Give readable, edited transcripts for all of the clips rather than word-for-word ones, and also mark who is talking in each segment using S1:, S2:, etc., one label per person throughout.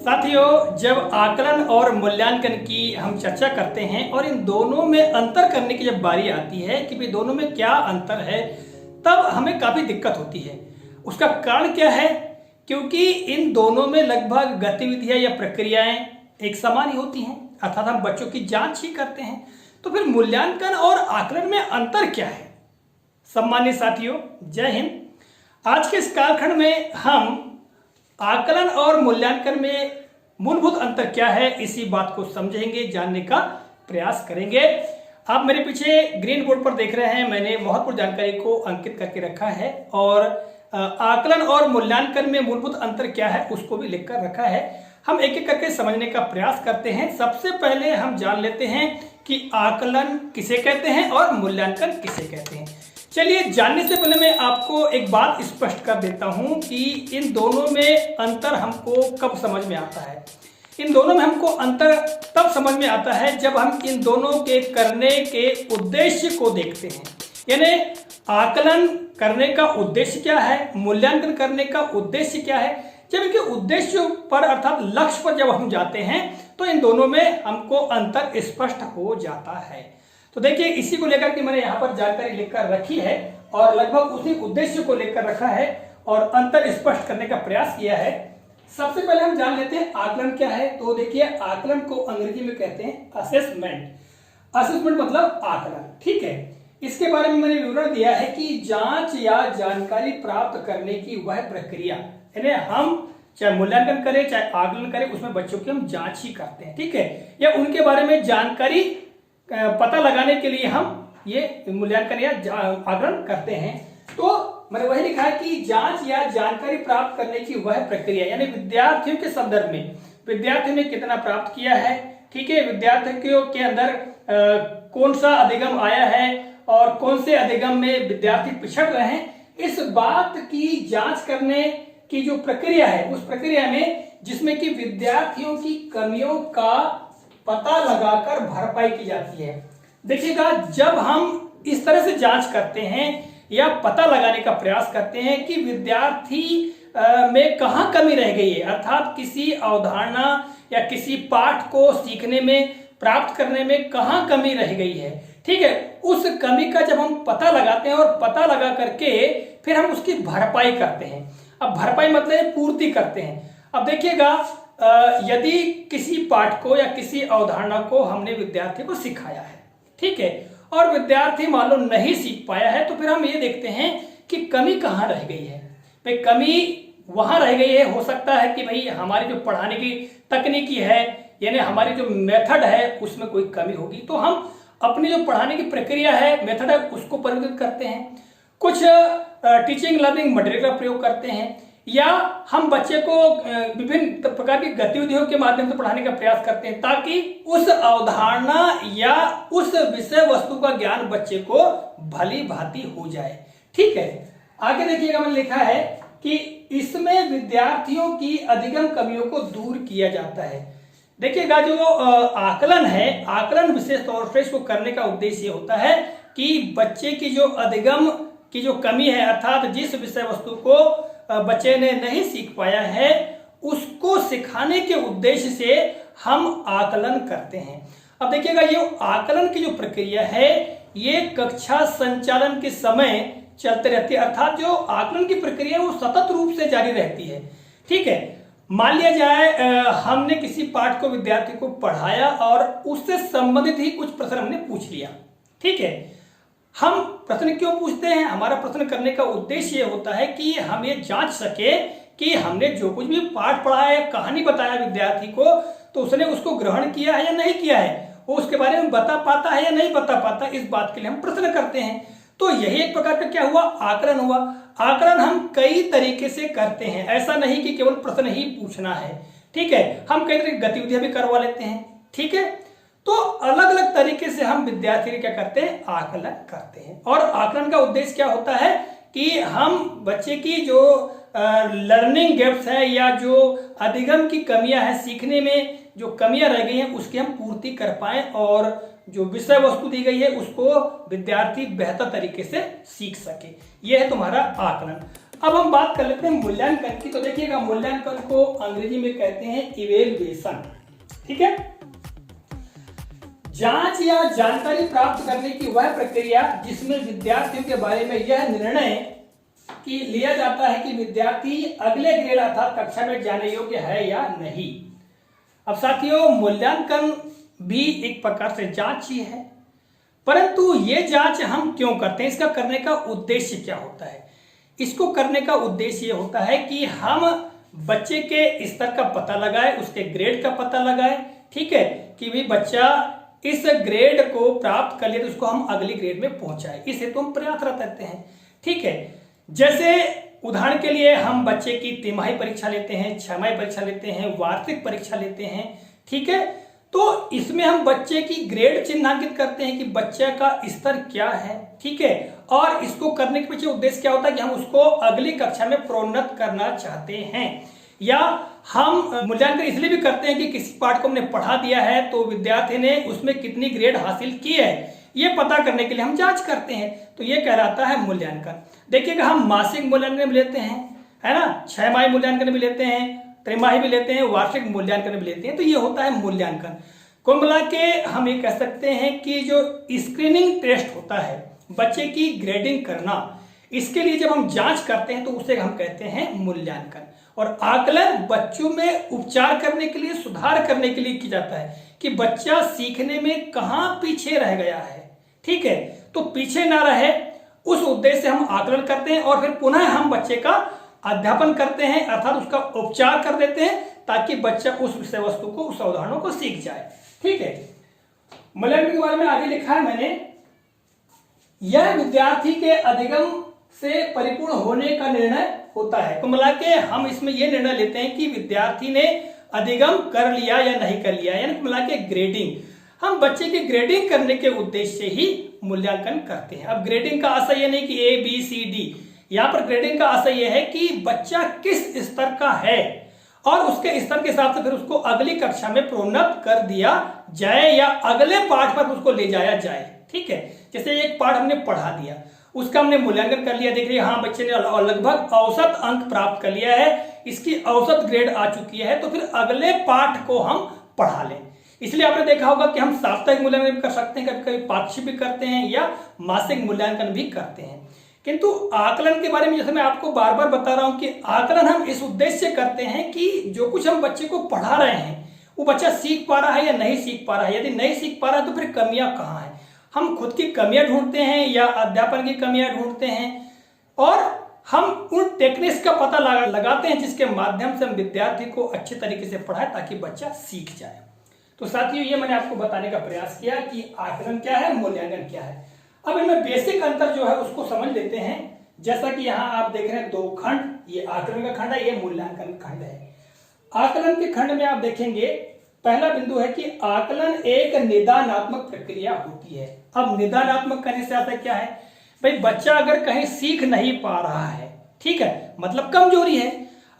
S1: साथियों, जब आकलन और मूल्यांकन की हम चर्चा करते हैं और इन दोनों में अंतर करने की जब बारी आती है कि भाई दोनों में क्या अंतर है, तब हमें काफी दिक्कत होती है। उसका कारण क्या है? क्योंकि इन दोनों में लगभग गतिविधियां या प्रक्रियाएं एक समान ही होती हैं, अर्थात हम बच्चों की जांच ही करते हैं। तो फिर मूल्यांकन और आकलन में अंतर क्या है? सम्मानित साथियों, जय हिंद। आज के इस कालखंड में हम आकलन और मूल्यांकन में मूलभूत अंतर क्या है, इसी बात को समझेंगे, जानने का प्रयास करेंगे। आप मेरे पीछे ग्रीन बोर्ड पर देख रहे हैं, मैंने महत्वपूर्ण जानकारी को अंकित करके रखा है और आकलन और मूल्यांकन में मूलभूत अंतर क्या है उसको भी लिखकर रखा है। हम एक एक करके समझने का प्रयास करते हैं। सबसे पहले हम जान लेते हैं कि आकलन किसे कहते हैं और मूल्यांकन किसे कहते हैं। चलिए, जानने से पहले मैं आपको एक बात स्पष्ट कर देता हूं कि इन दोनों में अंतर हमको कब समझ में आता है। इन दोनों में हमको अंतर तब समझ में आता है जब हम इन दोनों के करने के उद्देश्य को देखते हैं। यानी आकलन करने का उद्देश्य क्या है, मूल्यांकन करने का उद्देश्य क्या है। जब इनके उद्देश्य पर अर्थात लक्ष्य पर जब हम जाते हैं तो इन दोनों में हमको अंतर स्पष्ट हो जाता है। तो देखिए, इसी को लेकर के मैंने यहाँ पर जानकारी लिखकर रखी है और लगभग उसी उद्देश्य को लेकर रखा है और अंतर स्पष्ट करने का प्रयास किया है। सबसे पहले हम जान लेते हैं आकलन क्या है। तो देखिए, आकलन को अंग्रेजी में कहते हैं असेसमेंट। असेसमेंट मतलब आकलन, ठीक है। इसके बारे में मैंने विवरण दिया है कि जांच या जानकारी प्राप्त करने की वह प्रक्रिया, यानी हम चाहे मूल्यांकन करें चाहे आकलन करें, उसमें बच्चों की हम जांच ही करते हैं, ठीक है। या उनके बारे में जानकारी पता लगाने के लिए हम ये मूल्यांकन या आकलन करते हैं। तो मैंने वही लिखा है कि जांच या जानकारी प्राप्त करने की वह प्रक्रिया, यानी विद्यार्थियों के संदर्भ में विद्यार्थियों ने कितना प्राप्त किया है, ठीक है। विद्यार्थियों के अंदर कौन सा अधिगम आया है और कौन से अधिगम में विद्यार्थी पिछड़ रहे हैं, इस बात की जांच करने की जो प्रक्रिया है, उस प्रक्रिया में जिसमें कि विद्यार्थियों की कमियों का पता लगाकर भरपाई की जाती है। देखिएगा, जब हम इस तरह से जांच करते हैं या पता लगाने का प्रयास करते हैं कि विद्यार्थी में कहां कमी रह गई है, अर्थात किसी अवधारणा या किसी पाठ को सीखने में प्राप्त करने में कहां कमी रह गई है, ठीक है, उस कमी का जब हम पता लगाते हैं और पता लगा करके फिर हम उसकी भरपाई करते हैं। अब भरपाई मतलब पूर्ति करते हैं। अब देखिएगा, यदि किसी पाठ को या किसी अवधारणा को हमने विद्यार्थी को सिखाया है, ठीक है, और विद्यार्थी मान लो नहीं सीख पाया है, तो फिर हम ये देखते हैं कि कमी कहाँ रह गई है। भाई कमी वहां रह गई है, हो सकता है कि भाई हमारी जो पढ़ाने की तकनीकी है, यानी हमारी जो मेथड है, उसमें कोई कमी होगी। तो हम अपनी जो पढ़ाने की प्रक्रिया है, मेथड है, उसको परिवर्तित करते हैं। कुछ टीचिंग लर्निंग मटेरियल का प्रयोग करते हैं, या हम बच्चे को विभिन्न प्रकार की गतिविधियों के माध्यम से पढ़ाने का प्रयास करते हैं ताकि उस अवधारणा या उस विषय वस्तु का ज्ञान बच्चे को भली भांति हो जाए, ठीक है। आगे देखिएगा, मैंने लिखा है कि इसमें विद्यार्थियों की अधिगम कमियों को दूर किया जाता है। देखिएगा, जो आकलन है, आकलन विशेष तौर से इसको करने का उद्देश्य होता है कि बच्चे की जो अधिगम की जो कमी है, अर्थात जिस विषय वस्तु को बच्चे ने नहीं सीख पाया है, उसको सिखाने के उद्देश्य से हम आकलन करते हैं। अब देखिएगा, ये आकलन की जो प्रक्रिया है, ये कक्षा संचालन के समय चलते रहती है, अर्थात जो आकलन की प्रक्रिया है वो सतत रूप से जारी रहती है, ठीक है। मान लिया जाए हमने किसी पाठ को विद्यार्थी को पढ़ाया और उससे संबंधित ही कुछ प्रश्न हमने पूछ लिया, ठीक है। हम प्रश्न क्यों पूछते हैं? हमारा प्रश्न करने का उद्देश्य ये होता है कि हम ये जांच सके कि हमने जो कुछ भी पाठ पढ़ा है, कहानी बताया विद्यार्थी को, तो उसने उसको ग्रहण किया है या नहीं किया है, वो उसके बारे में बता पाता है या नहीं बता पाता, इस बात के लिए हम प्रश्न करते हैं। तो यही एक प्रकार का क्या हुआ, आकलन हुआ। आकलन हम कई तरीके से करते हैं, ऐसा नहीं कि केवल प्रश्न ही पूछना है, ठीक है। हम कई तरह की गतिविधियां भी करवा लेते हैं, ठीक है। तो अलग अलग तरीके से हम विद्यार्थी क्या करते हैं, आकलन करते हैं। और आकलन का उद्देश्य क्या होता है कि हम बच्चे की जो लर्निंग गैप्स है या जो अधिगम की कमियां हैं, सीखने में जो कमियां रह गई हैं, उसकी हम पूर्ति कर पाए और जो विषय वस्तु दी गई है उसको विद्यार्थी बेहतर तरीके से सीख सके। यह है तुम्हारा आकलन। अब हम बात कर लेते हैं मूल्यांकन की। तो देखिएगा, मूल्यांकन को अंग्रेजी में कहते हैं इवेल्युएशन। ठीक है, जांच या जानकारी प्राप्त करने की वह प्रक्रिया जिसमें विद्यार्थियों के बारे में यह निर्णय कि लिया जाता है कि विद्यार्थी अगले ग्रेड अर्थात कक्षा में जाने योग्य है या नहीं। अब साथियों, मूल्यांकन भी एक प्रकार से जांच ही है, परंतु ये जांच हम क्यों करते हैं, इसका करने का उद्देश्य क्या होता है? इसको करने का उद्देश्य ये होता है कि हम बच्चे के स्तर का पता लगाए, उसके ग्रेड का पता लगाए। ठीक है, कि भी बच्चा इस ग्रेड को प्राप्त कर ले तो उसको हम अगली ग्रेड में पहुंचाए, इस हेतु हम प्रयासरत रहते हैं। ठीक है, जैसे उदाहरण के लिए हम बच्चे की तिमाही परीक्षा लेते हैं, छमाही परीक्षा लेते हैं, वार्षिक परीक्षा लेते हैं। ठीक है, तो इसमें हम बच्चे की ग्रेड चिन्हांकित करते हैं कि बच्चे का स्तर क्या है। ठीक है, और इसको करने के पीछे उद्देश्य क्या होता है कि हम उसको अगली कक्षा में प्रोन्नत करना चाहते हैं। या हम मूल्यांकन इसलिए भी करते हैं कि किसी पाठ को हमने पढ़ा दिया है तो विद्यार्थी ने उसमें कितनी ग्रेड हासिल की है, ये पता करने के लिए हम जांच करते हैं। तो ये कहलाता है मूल्यांकन। देखिएगा, हम मासिक मूल्यांकन भी लेते हैं, है ना, छमाही मूल्यांकन भी लेते हैं, त्रिमाही भी लेते हैं, वार्षिक मूल्यांकन भी लेते हैं। तो ये होता है मूल्यांकन। कुल मिला के हम ये कह सकते हैं कि जो स्क्रीनिंग टेस्ट होता है, बच्चे की ग्रेडिंग करना, इसके लिए जब हम जांच करते हैं तो उसे हम कहते हैं मूल्यांकन। और आकलन बच्चों में उपचार करने के लिए, सुधार करने के लिए किया जाता है कि बच्चा सीखने में कहां पीछे रह गया है। ठीक है, तो पीछे ना रहे उस उद्देश्य से हम आकलन करते हैं और फिर पुनः हम बच्चे का अध्यापन करते हैं, अर्थात उसका उपचार कर देते हैं ताकि बच्चा उस विषय वस्तु को, उस अवधारणा को सीख जाए। ठीक है, मूल्यांकन के बारे में आगे लिखा है मैंने, यह विद्यार्थी के अधिगम से परिपूर्ण होने का निर्णय होता है। तो मिला के हम इसमें यह निर्णय लेते हैं कि विद्यार्थी ने अधिगम कर लिया या नहीं कर लिया, यानी मिला के ग्रेडिंग। हम बच्चे की ग्रेडिंग करने के उद्देश्य से ही मूल्यांकन करते हैं। अब ग्रेडिंग का आशय यह नहीं कि A B C D, यहां पर ग्रेडिंग का आशय यह है कि बच्चा किस स्तर का है और उसके स्तर के हिसाब से फिर उसको अगली कक्षा में प्रोन्नत कर दिया जाए या अगले पाठ पर उसको ले जाया जाए। ठीक है, जैसे एक पाठ हमने पढ़ा दिया, उसका हमने मूल्यांकन कर लिया, देख रहे हाँ बच्चे ने लगभग औसत अंक प्राप्त कर लिया है, इसकी औसत ग्रेड आ चुकी है, तो फिर अगले पाठ को हम पढ़ा लें। इसलिए आपने देखा होगा कि हम साप्ताहिक मूल्यांकन भी कर सकते हैं, कभी कभी पाक्षिक भी करते हैं या मासिक मूल्यांकन भी करते हैं। किंतु आकलन के बारे में जैसे मैं आपको बार बार बता रहा हूं कि आकलन हम इस उद्देश्य से करते हैं कि जो कुछ हम बच्चे को पढ़ा रहे हैं वो बच्चा सीख पा रहा है या नहीं सीख पा रहा है। यदि नहीं सीख पा रहा है तो फिर कमियां कहाँ हैं, हम खुद की कमियां ढूंढते हैं या अध्यापन की कमियां ढूंढते हैं और हम उन टेक्निक्स का पता लगाते हैं जिसके माध्यम से हम विद्यार्थी को अच्छे तरीके से पढ़ाएं ताकि बच्चा सीख जाए। तो साथियों, ये मैंने आपको बताने का प्रयास किया कि आकलन क्या है, मूल्यांकन क्या है। अब इनमें बेसिक अंतर जो है उसको समझ लेते हैं। जैसा कि यहाँ आप देख रहे हैं दो खंड, ये आकलन का खंड है, ये मूल्यांकन का खंड है। आकलन के खंड में आप देखेंगे पहला बिंदु है कि आकलन एक निदानात्मक प्रक्रिया होती है। अब निदानात्मक करने से आता क्या है, भाई बच्चा अगर कहीं सीख नहीं पा रहा है, ठीक है, मतलब कमजोरी है,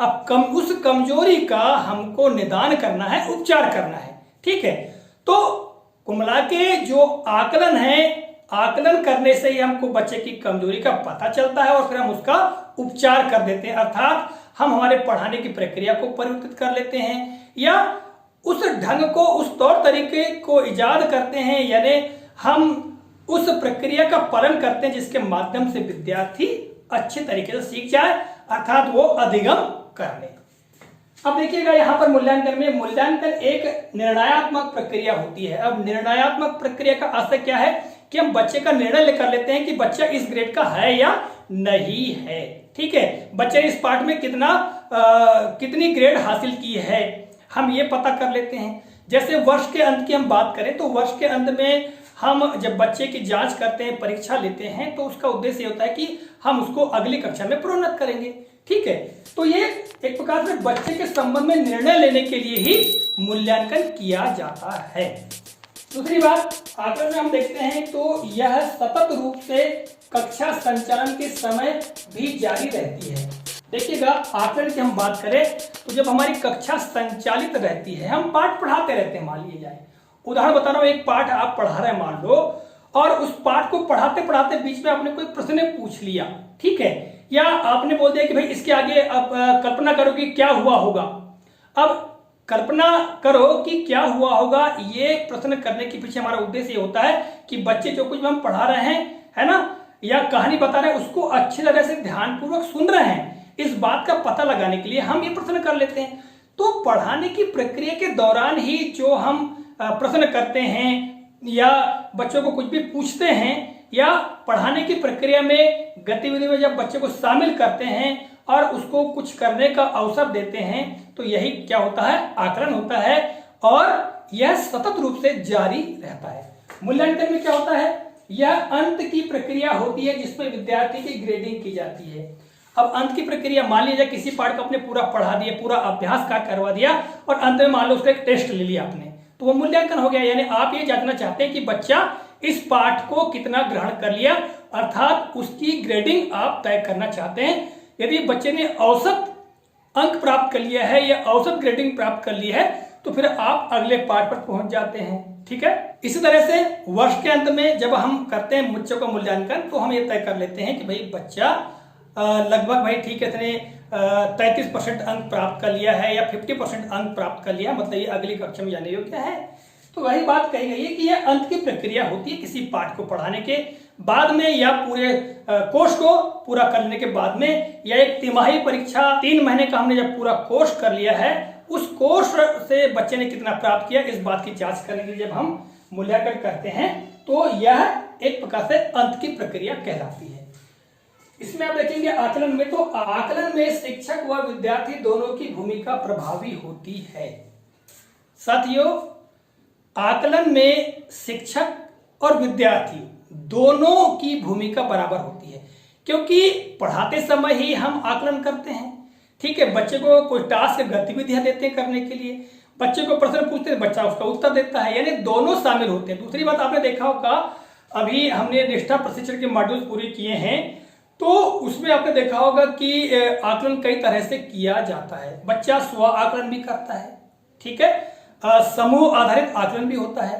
S1: अब उस कमजोरी का हमको निदान करना है, उपचार करना है। ठीक है, तो कुमला के जो आकलन है, आकलन करने से ही हमको बच्चे की कमजोरी का पता चलता है और फिर हम उसका उपचार कर देते हैं, अर्थात हम हमारे पढ़ाने की प्रक्रिया को परिवर्तित कर लेते हैं या उस ढंग को, उस तौर तरीके को इजाद करते हैं, यानी हम उस प्रक्रिया का पालन करते हैं जिसके माध्यम से विद्यार्थी अच्छे तरीके से सीख जाए, अर्थात वो अधिगम कर ले। अब देखिएगा यहाँ पर मूल्यांकन में, मूल्यांकन एक निर्णयात्मक प्रक्रिया होती है। अब निर्णयात्मक प्रक्रिया का आशय क्या है कि हम बच्चे का निर्णय लेकर लेते हैं कि बच्चा इस ग्रेड का है या नहीं है। ठीक है, बच्चे ने इस पाठ में कितनी ग्रेड हासिल की है, हम ये पता कर लेते हैं। जैसे वर्ष के अंत की हम बात करें तो वर्ष के अंत में हम जब बच्चे की जांच करते हैं, परीक्षा लेते हैं, तो उसका उद्देश्य होता है कि हम उसको अगली कक्षा में प्रोन्नत करेंगे। ठीक है, तो ये एक प्रकार से बच्चे के संबंध में निर्णय लेने के लिए ही मूल्यांकन किया जाता है। दूसरी बात, आकलन में हम देखते हैं तो यह सतत रूप से कक्षा संचालन के समय भी जारी रहती है। देखिएगा, आकलन की हम बात करें तो जब हमारी कक्षा संचालित रहती है, हम पाठ पढ़ाते रहते हैं, मान लीजिए जाए उदाहरण बता रहा हूं, एक पाठ आप पढ़ा रहे हैं मान लो, और उस पाठ को पढ़ाते पढ़ाते बीच में आपने कोई प्रश्न पूछ लिया, ठीक है, या आपने बोल दिया कि भाई इसके आगे अब कल्पना करो कि क्या हुआ होगा। अब कल्पना करो कि क्या हुआ होगा, ये प्रश्न करने के पीछे हमारा उद्देश्य ये होता है कि बच्चे जो कुछ भी हम पढ़ा रहे हैं, है ना, या कहानी बता रहे हैं, उसको अच्छी तरह से ध्यानपूर्वक सुन रहे हैं, इस बात का पता लगाने के लिए हम ये प्रश्न कर लेते हैं। तो पढ़ाने की प्रक्रिया के दौरान ही जो हम प्रश्न करते हैं या बच्चों को कुछ भी पूछते हैं या पढ़ाने की प्रक्रिया में गतिविधि में जब बच्चे को शामिल करते हैं और उसको कुछ करने का अवसर देते हैं, तो यही क्या होता है, आकलन होता है, और यह सतत रूप से जारी रहता है। मूल्यांकन में क्या होता है, यह अंत की प्रक्रिया होती है जिसमें विद्यार्थी की ग्रेडिंग की जाती है। अब अंत की प्रक्रिया, मान लीजिए किसी पाठ को आपने पूरा पढ़ा दिया, पूरा अभ्यास का करवा दिया और अंत में मान लो उसका एक टेस्ट ले लिया आपने, तो वो मूल्यांकन हो गया। यानी आप ये जानना चाहते हैं कि बच्चा इस पाठ को कितना ग्रहण कर लिया, अर्थात उसकी ग्रेडिंग आप तय करना चाहते हैं। यदि बच्चे ने औसत अंक प्राप्त कर लिया है या औसत ग्रेडिंग प्राप्त कर ली है, तो फिर आप अगले पाठ पर पहुंच जाते हैं। ठीक है, इसी तरह से वर्ष के अंत में जब हम करते हैं बच्चों का मूल्यांकन, तो हम ये तय कर लेते हैं कि भाई बच्चा लगभग भाई ठीक है इतने 33% अंक प्राप्त कर लिया है या 50% अंक प्राप्त कर लिया, मतलब ये अगली कक्षा में जाने योग्य है। तो वही बात कही गई है कि यह अंत की प्रक्रिया होती है किसी पाठ को पढ़ाने के बाद में या पूरे कोर्स को पूरा करने के बाद में, या एक तिमाही परीक्षा 3 महीने का हमने जब पूरा कोर्स कर लिया है, उस कोर्स से बच्चे ने कितना प्राप्त किया, इस बात की जांच करने के लिए जब हम मूल्यांकन करते हैं, तो यह एक प्रकार से अंत की प्रक्रिया कहलाती है। इसमें आप देखेंगे आकलन में, तो आकलन में शिक्षक व विद्यार्थी दोनों की भूमिका प्रभावी होती है। साथियों, आकलन में शिक्षक और विद्यार्थी दोनों की भूमिका बराबर होती है, क्योंकि पढ़ाते समय ही हम आकलन करते हैं। ठीक है, बच्चे को कोई टास्क गतिविधियां देते हैं करने के लिए, बच्चे को प्रश्न पूछते हैं, बच्चा उसका उत्तर देता है, यानी दोनों शामिल होते हैं। दूसरी बात आपने देखा होगा, अभी हमने निष्ठा प्रशिक्षण के मॉड्यूल पूरे किए हैं, तो उसमें आपने देखा होगा कि आकलन कई तरह से किया जाता है। बच्चा स्व आकलन भी करता है, ठीक है, समूह आधारित आकलन भी होता है।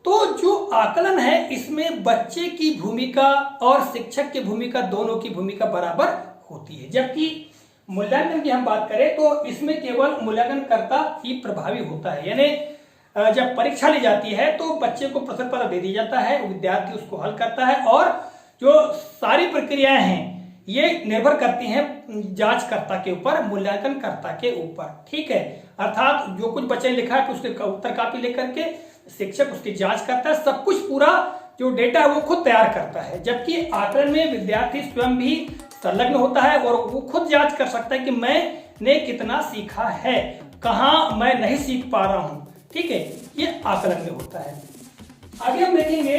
S1: तो जो आकलन है, इसमें बच्चे की भूमिका और शिक्षक की भूमिका, दोनों की भूमिका बराबर होती है। जबकि मूल्यांकन की हम बात करें तो इसमें केवल मूल्यांकनकर्ता ही प्रभावी होता है। यानी जब परीक्षा ली जाती है तो बच्चे को प्रश्न पत्र दे दिया जाता है, विद्यार्थी उसको हल करता है, और जो सारी प्रक्रियाएं हैं ये निर्भर करती हैं जांचकर्ता के ऊपर, मूल्यांकनकर्ता के ऊपर। ठीक है, अर्थात जो कुछ बच्चे ने लिखा है, उसके उत्तर कॉपी लेकर के शिक्षक उसकी जांच करता है, सब कुछ पूरा जो डेटा है वो खुद तैयार करता है। जबकि आकलन में विद्यार्थी स्वयं भी संलग्न होता है और वो खुद जांच कर सकता है कि मैंने कितना सीखा है, कहाँ मैं नहीं सीख पा रहा हूं। ठीक है, ये आकलन में होता है। आगे हम देखेंगे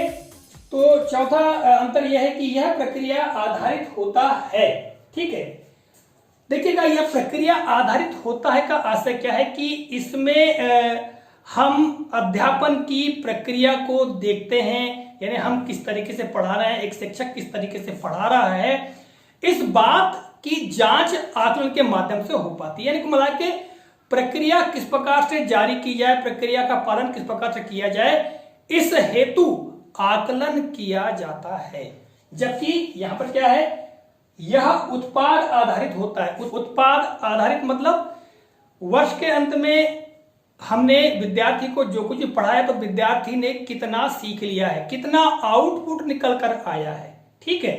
S1: तो चौथा अंतर यह है कि यह प्रक्रिया आधारित होता है। ठीक है, देखिएगा, यह प्रक्रिया आधारित होता है का आशय क्या है कि इसमें हम अध्यापन की प्रक्रिया को देखते हैं, यानी हम किस तरीके से पढ़ा रहे हैं, एक शिक्षक किस तरीके से पढ़ा रहा है, इस बात की जांच आकलन के माध्यम से हो पाती है। यानी कुल मिला के प्रक्रिया किस प्रकार से जारी की जाए, प्रक्रिया का पालन किस प्रकार से किया जाए, इस हेतु आकलन किया जाता है। जबकि यहां पर क्या है, यह उत्पाद आधारित होता है। उत्पाद आधारित मतलब वर्ष के अंत में हमने विद्यार्थी को जो कुछ पढ़ाया, तो विद्यार्थी ने कितना सीख लिया है, कितना आउटपुट निकल कर आया है। ठीक है,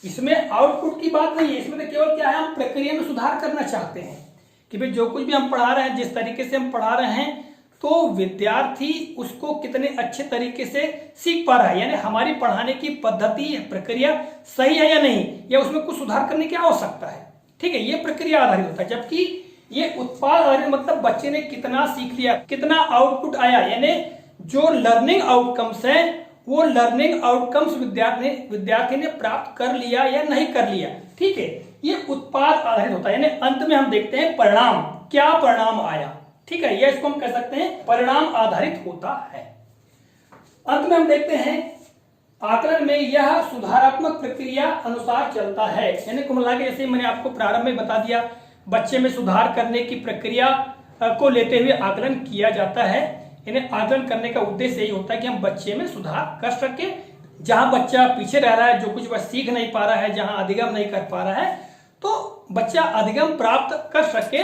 S1: इसमें आउटपुट की बात नहीं है, इसमें तो केवल क्या है, हम प्रक्रिया में सुधार करना चाहते हैं कि भाई जो कुछ भी हम पढ़ा रहे हैं, जिस तरीके से हम पढ़ा रहे हैं, तो विद्यार्थी उसको कितने अच्छे तरीके से सीख पा रहा है, यानी हमारी पढ़ाने की पद्धति, प्रक्रिया सही है या नहीं, या उसमें कुछ सुधार करने की आवश्यकता है। ठीक है, ये प्रक्रिया आधारित होता है। जबकि ये उत्पाद आधारित मतलब बच्चे ने कितना सीख लिया, कितना आउटपुट आया, यानी जो लर्निंग आउटकम्स हैं, वो लर्निंग आउटकम्स विद्यार्थी ने प्राप्त कर लिया या नहीं कर लिया। ठीक है, ये उत्पाद आधारित होता है। यानी अंत में हम देखते हैं परिणाम, क्या परिणाम आया। ठीक है, यह इसको हम कह सकते हैं परिणाम आधारित होता है। अंत में हम देखते हैं आकलन में यह सुधारात्मक प्रक्रिया अनुसार चलता है। यानी कुल मिला के जैसे मैंने आपको प्रारंभ में बता दिया, बच्चे में सुधार करने की प्रक्रिया को लेते हुए आकलन किया जाता है। इन्हें आकलन करने का उद्देश्य यही होता है कि हम बच्चे में सुधार कर सके, जहां बच्चा पीछे रह रहा है, जो कुछ वह सीख नहीं पा रहा है, जहां अधिगम नहीं कर पा रहा है, तो बच्चा अधिगम प्राप्त कर सके,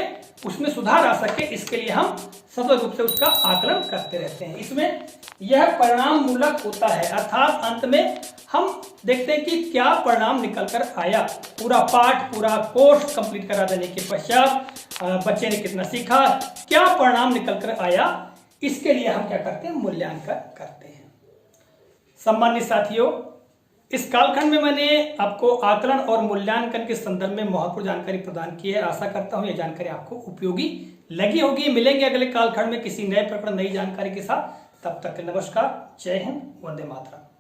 S1: उसमें सुधार आ सके, इसके लिए हम सतत रूप से उसका आकलन करते रहते हैं। इसमें यह परिणाम मूलक होता है, अर्थात अंत में हम देखते हैं कि क्या परिणाम निकल कर आया। पूरा पाठ, पूरा कोर्स कंप्लीट करा देने के पश्चात बच्चे ने कितना सीखा, क्या परिणाम निकल कर आया, इसके लिए हम क्या करते हैं, मूल्यांकन करते हैं। सम्मानित साथियों, इस कालखंड में मैंने आपको आकलन और मूल्यांकन के संदर्भ में महत्वपूर्ण जानकारी प्रदान की है। आशा करता हूं यह जानकारी आपको उपयोगी लगी होगी। मिलेंगे अगले कालखंड में किसी नए प्रकरण, नई जानकारी के साथ। तब तक नमस्कार, जय हिंद, वंदे मातरम।